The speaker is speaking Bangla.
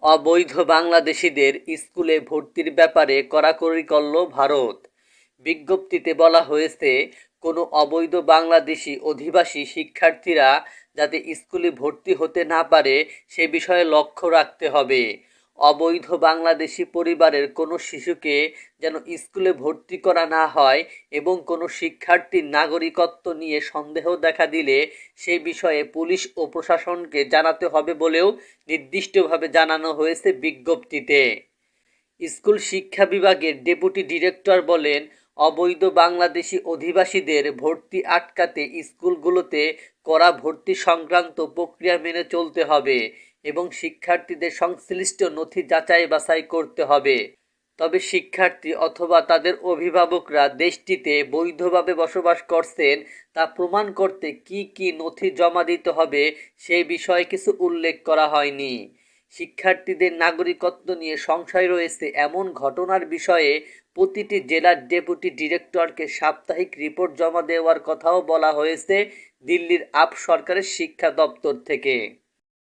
অবৈধ বাংলাদেশিদের স্কুলে ভর্তির ব্যাপারে কড়াকড়ি করল ভারত। বিজ্ঞপ্তিতে বলা হয়েছে, কোনো অবৈধ বাংলাদেশি অভিবাসী শিক্ষার্থীরা যাতে স্কুলে ভর্তি হতে না পারে সে বিষয়ে লক্ষ্য রাখতে হবে। অবৈধ বাংলাদেশি পরিবারের কোনো শিশুকে যেন স্কুলে ভর্তি করা না হয় এবং কোনো শিক্ষার্থীর নাগরিকত্ব নিয়ে সন্দেহ দেখা দিলে সে বিষয়ে পুলিশ ও প্রশাসনকে জানাতে হবে বলেও নির্দিষ্টভাবে জানানো হয়েছে বিজ্ঞপ্তিতে। স্কুল শিক্ষা বিভাগের ডেপুটি ডিরেক্টর বলেন, অবৈধ বাংলাদেশি অধিবাসীদের ভর্তি আটকাতে স্কুলগুলোতে কড়া ভর্তি সংক্রান্ত প্রক্রিয়া মেনে চলতে হবে এবং শিক্ষার্থীদের সংশ্লিষ্ট নথি যাচাই বাছাই করতে হবে। তবে শিক্ষার্থী অথবা তাদের অভিভাবকরা দেশটিতে বৈধভাবে বসবাস করছেন তা প্রমাণ করতে কি কি নথি জমা দিতে হবে সে বিষয়ে কিছু উল্লেখ করা হয়নি। শিক্ষার্থীদের নাগরিকত্ব নিয়ে সংশয় রয়েছে এমন ঘটনার বিষয়ে প্রতিটি জেলার ডেপুটি ডিরেক্টরকে সাপ্তাহিক রিপোর্ট জমা দেওয়ার কথাও বলা হয়েছে দিল্লির আপ সরকারের শিক্ষা দপ্তর থেকে।